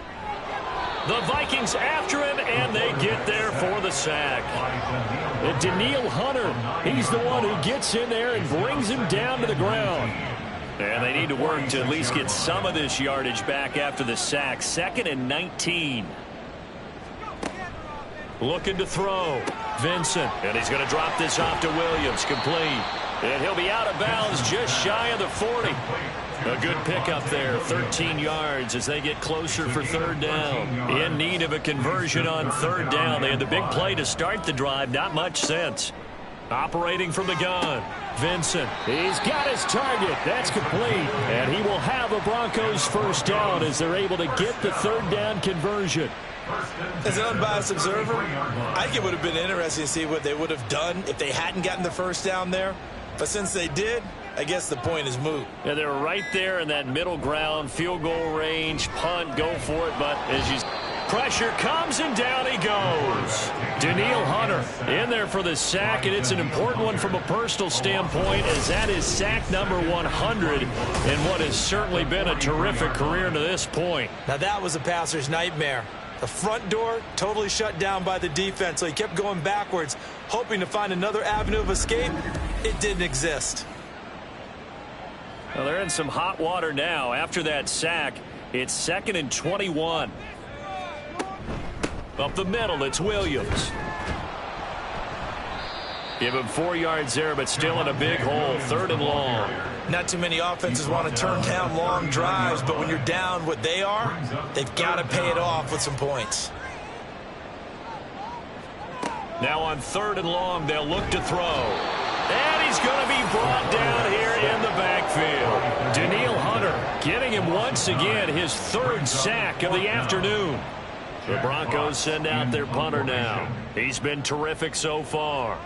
The Vikings after him, and they get there for the sack. And Daniil Hunter, he's the one who gets in there and brings him down to the ground. And they need to work to at least get some of this yardage back after the sack. 2nd and 19. Looking to throw. Vincent. And he's going to drop this off to Williams. Complete. And he'll be out of bounds just shy of the 40. A good pickup there. 13 yards as they get closer for 3rd down. In need of a conversion on 3rd down. They had the big play to start the drive. Not much sense. Operating from the gun. Vincent. He's got his target. That's complete. And he will have a Broncos first down as they're able to get the 3rd down conversion. As an unbiased observer, I think it would have been interesting to see what they would have done if they hadn't gotten the first down there. But since they did, I guess the point is moot. Yeah, they're right there in that middle ground, field goal range, punt, go for it. But as you Pressure comes, and down he goes. Danielle Hunter in there for the sack, and it's an important one from a personal standpoint, as that is sack number 100 in what has certainly been a terrific career to this point. Now that was a passer's nightmare. The front door totally shut down by the defense, so he kept going backwards, hoping to find another avenue of escape. It didn't exist. Well, they're in some hot water now. After that sack, it's 2nd and 21. Up the middle, it's Williams. Give him 4 yards there, but still in a big hole. 3rd and long. Not too many offenses want to turn down long drives, but when you're down what they are, they've got to pay it off with some points. Now on 3rd and long, they'll look to throw. And he's going to be brought down here in the backfield. Danielle Hunter getting him once again his 3rd sack of the afternoon. The Broncos send out their punter now. He's been terrific so far.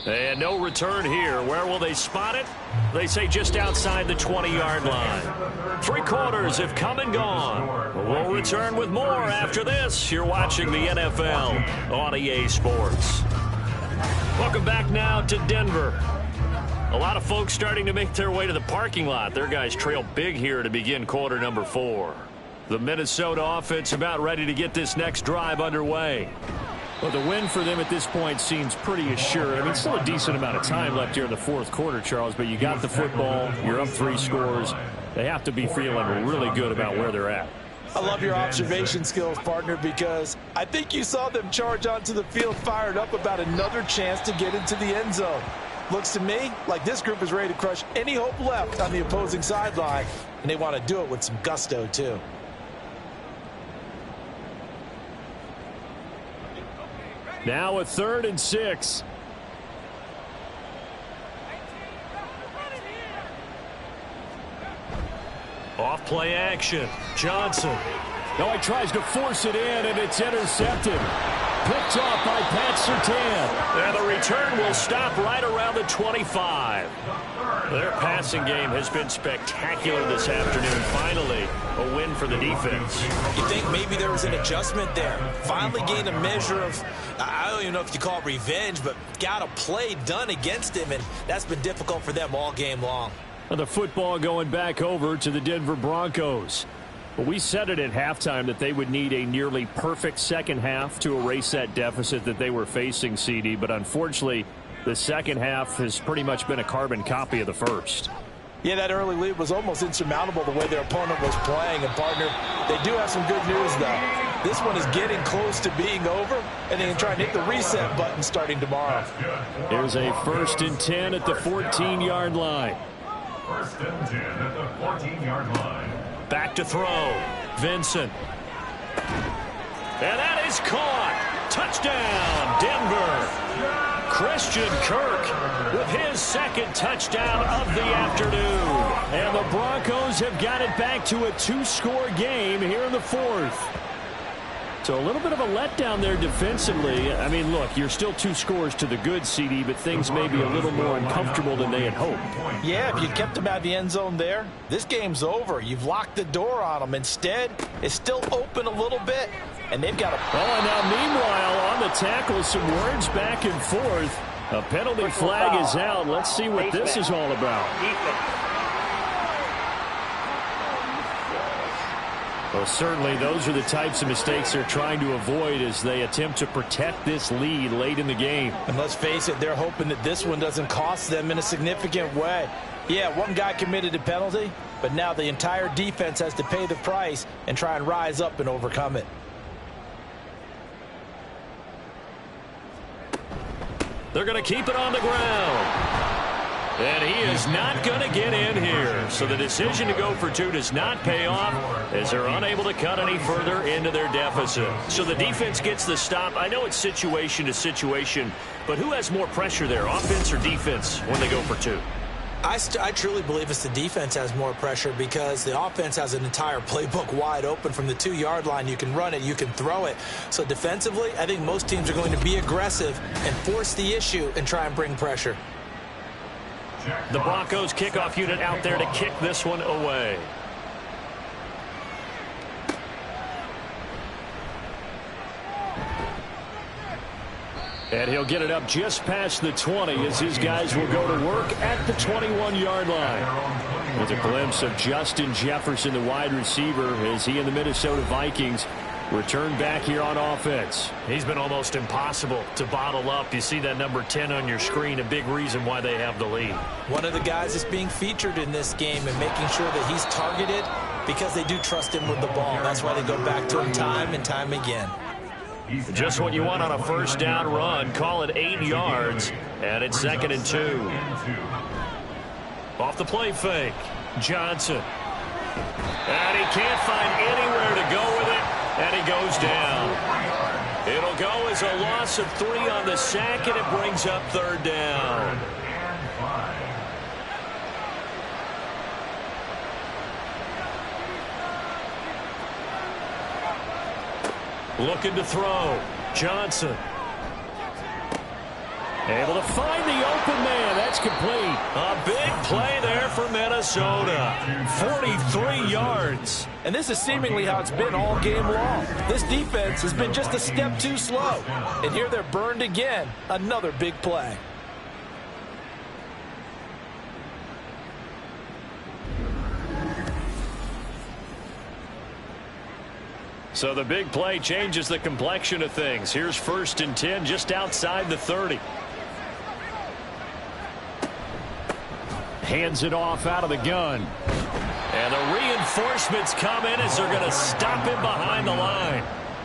And no return here. Where will they spot it? They say just outside the 20-yard line. 3 quarters have come and gone. We'll return with more after this. You're watching the NFL on EA Sports. Welcome back now to Denver. A lot of folks starting to make their way to the parking lot. Their guys trail big here to begin quarter number 4. The Minnesota offense about ready to get this next drive underway. Well, the win for them at this point seems pretty assured. I mean, still a decent amount of time left here in the 4th quarter, Charles, but you got the football, you're up 3 scores. They have to be feeling really good about where they're at. I love your observation skills, partner, because I think you saw them charge onto the field fired up about another chance to get into the end zone. Looks to me like this group is ready to crush any hope left on the opposing sideline, and they want to do it with some gusto, too. Now a 3rd and 6. Off play action. Johnson. No, he tries to force it in, and it's intercepted. Picked off by Pat Surtain. And the return will stop right around the 25. Their passing game has been spectacular this afternoon. Finally, a win for the defense. You think maybe there was an adjustment there. Finally gained a measure of, I don't even know if you call it revenge, but got a play done against him, and that's been difficult for them all game long. The football going back over to the Denver Broncos. Well, we said it at halftime that they would need a nearly perfect second half to erase that deficit that they were facing, CD, but unfortunately, the second half has pretty much been a carbon copy of the first. Yeah, that early lead was almost insurmountable the way their opponent was playing. And, partner, they do have some good news, though. This one is getting close to being over, and they can try and hit the reset button starting tomorrow. There's a 1st and 10 at the 14-yard line. 1st and 10 at the 14-yard line. Back to throw. Vincent. And that is caught. Touchdown, Denver. Christian Kirk with his 2nd touchdown of the afternoon. And the Broncos have got it back to a 2-score game here in the 4th. So a little bit of a letdown there defensively. I mean, look, you're still 2 scores to the good, CD, but things may be a little more uncomfortable than they had hoped. Yeah, if you kept them out of the end zone there, this game's over. You've locked the door on them. Instead, it's still open a little bit, and they've got a... Oh, and now meanwhile, on the tackle, some words back and forth. A penalty flag is out. Let's see what this is all about. Well, certainly those are the types of mistakes they're trying to avoid as they attempt to protect this lead late in the game. And let's face it, they're hoping that this one doesn't cost them in a significant way. Yeah, one guy committed a penalty, but now the entire defense has to pay the price and try and rise up and overcome it. They're going to keep it on the ground. And he is not going to get in here. So the decision to go for 2 does not pay off as they're unable to cut any further into their deficit. So the defense gets the stop. I know it's situation to situation, but who has more pressure there, offense or defense, when they go for 2? I truly believe it's the defense has more pressure because the offense has an entire playbook wide open from the 2-yard line. You can run it, you can throw it. So defensively, I think most teams are going to be aggressive and force the issue and try and bring pressure. The Broncos kickoff unit out there to kick this one away. And he'll get it up just past the 20 as his guys will go to work at the 21-yard line. With a glimpse of Justin Jefferson, the wide receiver, as he and the Minnesota Vikings return back here on offense. He's been almost impossible to bottle up. You see that number 10 on your screen, a big reason why they have the lead. One of the guys that's being featured in this game and making sure that he's targeted because they do trust him with the ball. That's why they go back to him time and time again. Just what you want on a first down run. Call it 8 yards, and it's 2nd and 2. Off the play fake, Johnson. And he can't find anywhere to go with it, and he goes down. It'll go as a loss of 3 on the sack, and it brings up 3rd down. Looking to throw. Johnson. Able to find the open man. That's complete. A big play there for Minnesota. 43 yards. And this is seemingly how it's been all game long. This defense has been just a step too slow. And here they're burned again. Another big play. So the big play changes the complexion of things. Here's 1st and 10 just outside the 30. Hands it off out of the gun. And the reinforcements come in as they're going to stop him behind the line.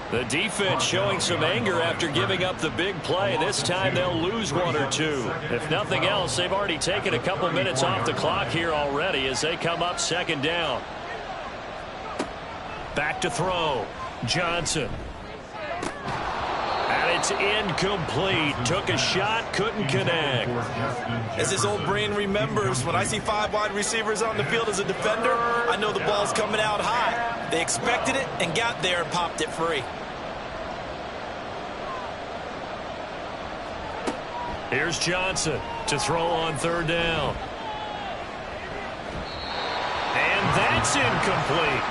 The defense showing some anger after giving up the big play. This time they'll lose 1 or 2. If nothing else, they've already taken a couple minutes off the clock here already as they come up 2nd down. Back to throw. Johnson. And it's incomplete. Took a shot, couldn't connect. As his old brain remembers, when I see 5 wide receivers on the field as a defender, I know the ball's coming out high. They expected it and got there and popped it free. Here's Johnson to throw on 3rd down. And that's incomplete.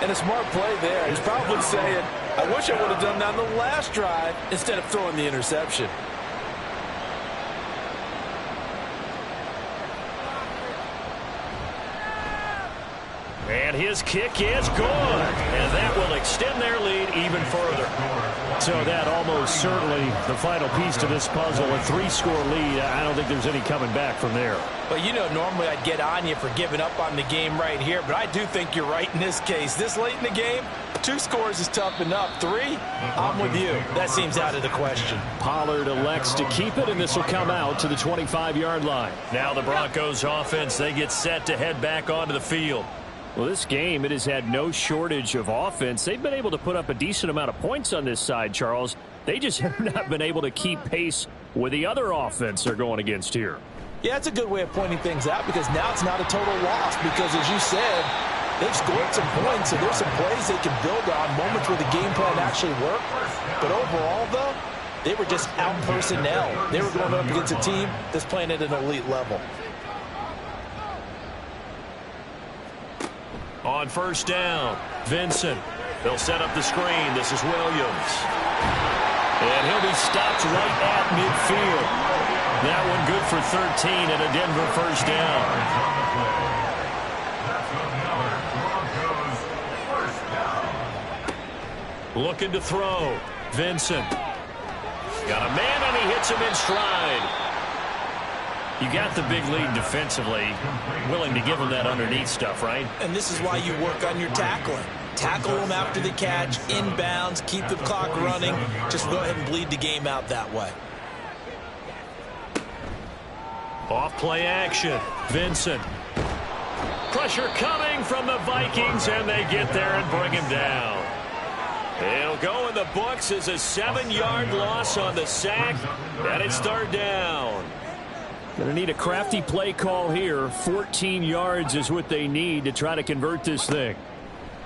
And a smart play there. He's probably saying, I wish I would have done that on the last drive instead of throwing the interception. And his kick is good. And that will extend their lead even further. So that almost certainly the final piece to this puzzle. A 3-score lead. I don't think there's any coming back from there. But, you know, normally I'd get on you for giving up on the game right here. But I do think you're right in this case. This late in the game, 2 scores is tough enough. 3, I'm with you. That seems out of the question. Pollard elects to keep it, and this will come out to the 25-yard line. Now the Broncos offense, they get set to head back onto the field. Well, this game, it has had no shortage of offense. They've been able to put up a decent amount of points on this side, Charles. They just have not been able to keep pace with the other offense they're going against here. Yeah, that's a good way of pointing things out because now it's not a total loss because, as you said, they've scored some points and there's some plays they can build on, moments where the game plan actually worked. But overall, though, they were just out-personnel. They were going up against a team that's playing at an elite level. On 1st down, Vincent. They'll set up the screen. This is Williams. And he'll be stopped right at midfield. That one good for 13 and a Denver 1st down. Looking to throw. Vincent. Got a man and he hits him in stride. You got the big lead defensively, willing to give them that underneath stuff, right? And this is why you work on your tackling. Tackle them after the catch, inbounds, keep the clock running. Just go ahead and bleed the game out that way. Off play action. Vincent. Pressure coming from the Vikings, and they get there and bring him down. It'll go in the books as a 7-yard loss on the sack, and it's 3rd down. Going to need a crafty play call here. 14 yards is what they need to try to convert this thing.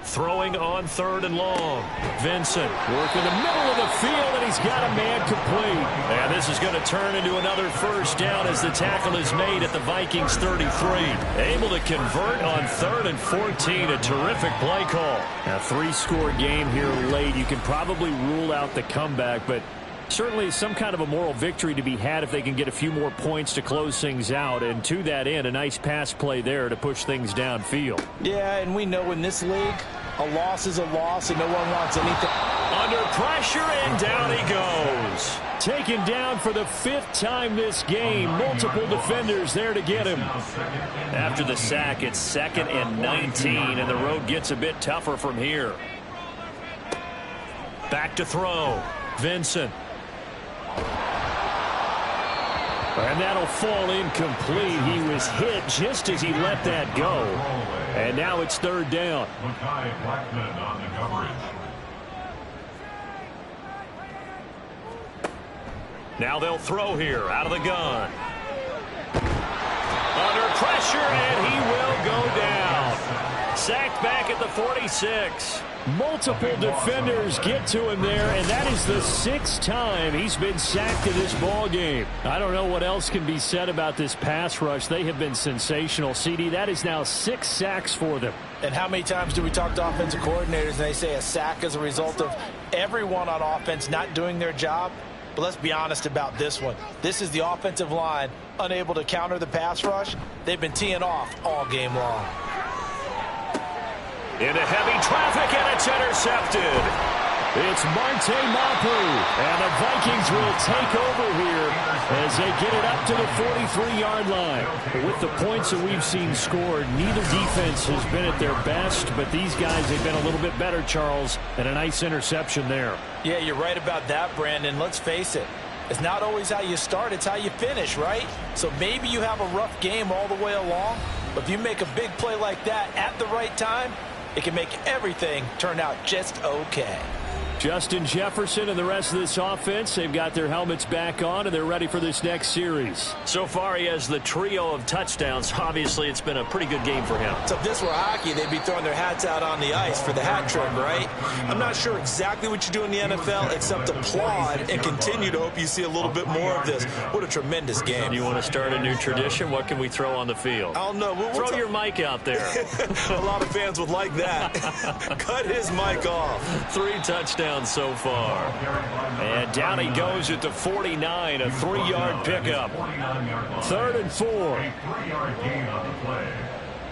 Throwing on 3rd and long. Vincent. Working the middle of the field, and he's got a man complete. And this is going to turn into another 1st down as the tackle is made at the Vikings 33. Able to convert on 3rd and 14. A terrific play call. A 3-score game here late. You can probably rule out the comeback, but Certainly some kind of a moral victory to be had if they can get a few more points to close things out. And to that end, a nice pass play there to push things downfield. Yeah, and we know in this league, a loss is a loss, and no one wants anything. Under pressure, and down he goes. Taken down for the 5th time this game. Multiple defenders there to get him. After the sack, it's 2nd and 19, and the road gets a bit tougher from here. Back to throw. Vincent. And that'll fall incomplete. He was hit just as he let that go. And now it's 3rd down. On the coverage. Now they'll throw here out of the gun. Under pressure, and he will go down. Sacked back at the 46. Multiple defenders get to him there, and that is the 6th time he's been sacked in this ball game. I don't know what else can be said about this pass rush. They have been sensational. CD, that is now 6 sacks for them. And how many times do we talk to offensive coordinators and they say a sack is a result of everyone on offense not doing their job? But let's be honest about this one. This is the offensive line unable to counter the pass rush. They've been teeing off all game long. Into heavy traffic, and it's intercepted. It's Marte Mapu, and the Vikings will take over here as they get it up to the 43-yard line. With the points that we've seen scored, neither defense has been at their best, but these guys have been a little bit better, Charles, and a nice interception there. Yeah, you're right about that, Brandon. Let's face it. It's not always how you start, it's how you finish, right? So maybe you have a rough game all the way along, but if you make a big play like that at the right time, it can make everything turn out just okay. Justin Jefferson and the rest of this offense, they've got their helmets back on, and they're ready for this next series. So far, he has the trio of touchdowns. Obviously, it's been a pretty good game for him. So if this were hockey, they'd be throwing their hats out on the ice for the hat trick, right? I'm not sure exactly what you do in the NFL except applaud and continue to hope you see a little bit more of this. What a tremendous game. You want to start a new tradition? What can we throw on the field? I don't know. Throw your mic out there. A lot of fans would like that. Cut his mic off. 3 touchdowns so far. And down he goes at the 49, a 3-yard pickup. 3rd and 4. A 3-yard gain on the play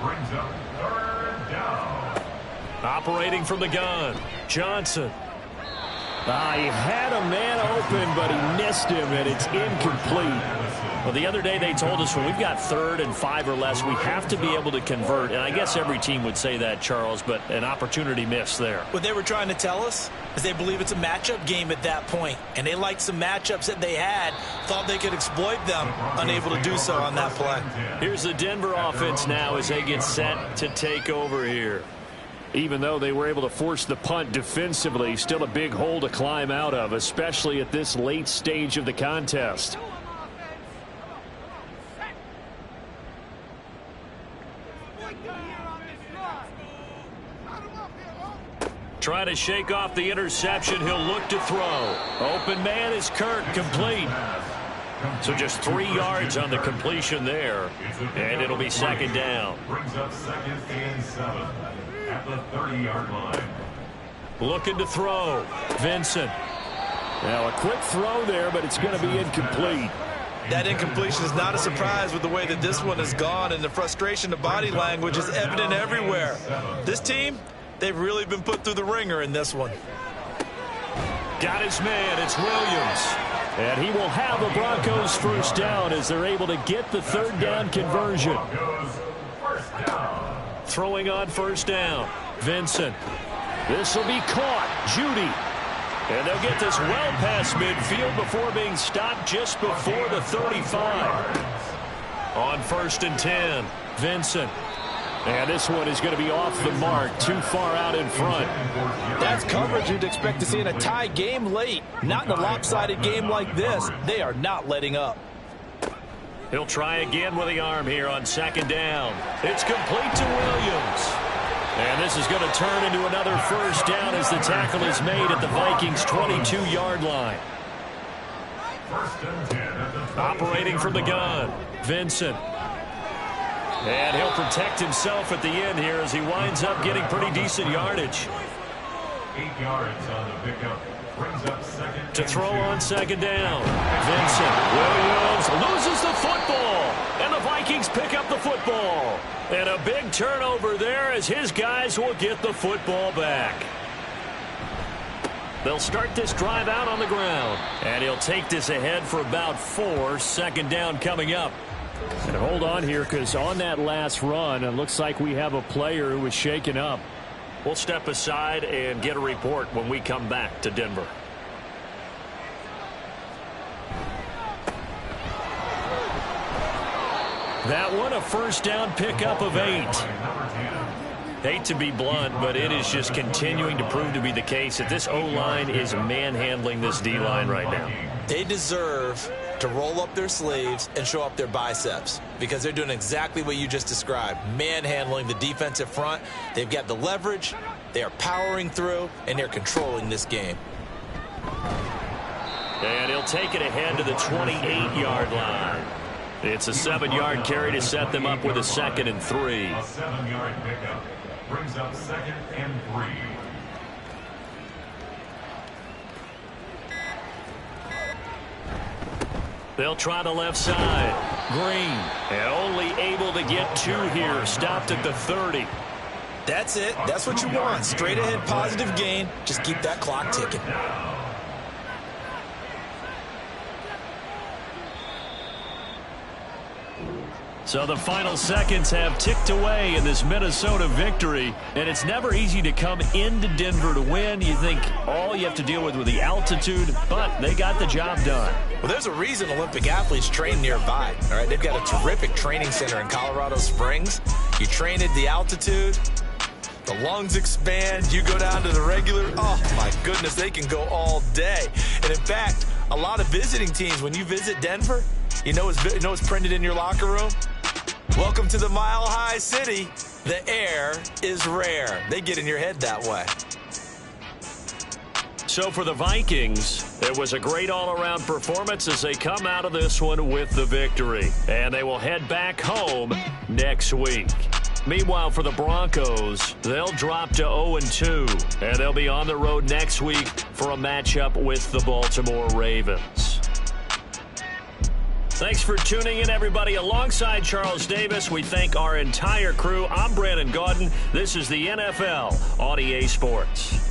brings up 3rd down. Operating from the gun, Johnson. He had a man open, but he missed him, and it's incomplete. Well, the other day they told us when we've got 3rd and 5 or less, we have to be able to convert. And I guess every team would say that, Charles, but an opportunity missed there. What they were trying to tell us is they believe it's a matchup game at that point. And they liked some matchups that they had, thought they could exploit them, unable to do so on that play. Here's the Denver offense now as they get set to take over here. Even though they were able to force the punt defensively, still a big hole to climb out of, especially at this late stage of the contest. Trying to shake off the interception. He'll look to throw. Open man is Kirk, complete. So just 3 yards on the completion there. And it'll be 2nd down. Brings up 2nd and 7 at the 30-yard line. Looking to throw. Vincent. Now a quick throw there, but it's going to be incomplete. That incompletion is not a surprise with the way that this one has gone, and the frustration, the body language is evident everywhere. This team, they've really been put through the ringer in this one. Got his man. It's Williams. And he will have the Broncos 1st down as they're able to get the 3rd down conversion. Throwing on 1st down. Vincent. This will be caught. Judy. And they'll get this well past midfield before being stopped just before the 35. On 1st and 10. Vincent. And this one is going to be off the mark, too far out in front. That's coverage you'd expect to see in a tie game late. Not in a lopsided game like this. They are not letting up. He'll try again with the arm here on 2nd down. It's complete to Williams. And this is going to turn into another 1st down as the tackle is made at the Vikings' 22-yard line. Operating from the gun, Vincent. And he'll protect himself at the end here as he winds up getting pretty decent yardage. 8 yards on the pickup. To throw on second down. Vincent Williams loses the football. And the Vikings pick up the football. And a big turnover there as his guys will get the football back. They'll start this drive out on the ground. And he'll take this ahead for about 4. Second down coming up. And hold on here, because on that last run, it looks like we have a player who was shaken up. We'll step aside and get a report when we come back to Denver. That one a first down pickup of 8. Hate to be blunt, but it is just continuing to prove to be the case that this O-line is manhandling this D-line right now. They deserve to roll up their sleeves and show up their biceps, because they're doing exactly what you just described, manhandling the defensive front. They've got the leverage, they are powering through, and they're controlling this game. And he'll take it ahead to the 28-yard line. It's a 7-yard carry to set them up with a 2nd and 3. A 7-yard pickup brings up 2nd and 3. They'll try the left side. Green, and only able to get 2 here. Stopped at the 30. That's it. That's what you want. Straight ahead positive gain. Just keep that clock ticking. So the final seconds have ticked away in this Minnesota victory, and it's never easy to come into Denver to win. You think all you have to deal with the altitude, but they got the job done. Well, there's a reason Olympic athletes train nearby. All right, they've got a terrific training center in Colorado Springs. You train at the altitude, the lungs expand, you go down to the regular. Oh, my goodness, they can go all day. And, in fact, a lot of visiting teams, when you visit Denver, you know what's printed in your locker room? Welcome to the Mile High City. The air is rare. They get in your head that way. So for the Vikings, it was a great all-around performance as they come out of this one with the victory. And they will head back home next week. Meanwhile, for the Broncos, they'll drop to 0-2. And they'll be on the road next week for a matchup with the Baltimore Ravens. Thanks for tuning in, everybody. Alongside Charles Davis, we thank our entire crew. I'm Brandon Gaudin. This is the NFL on EA Sports.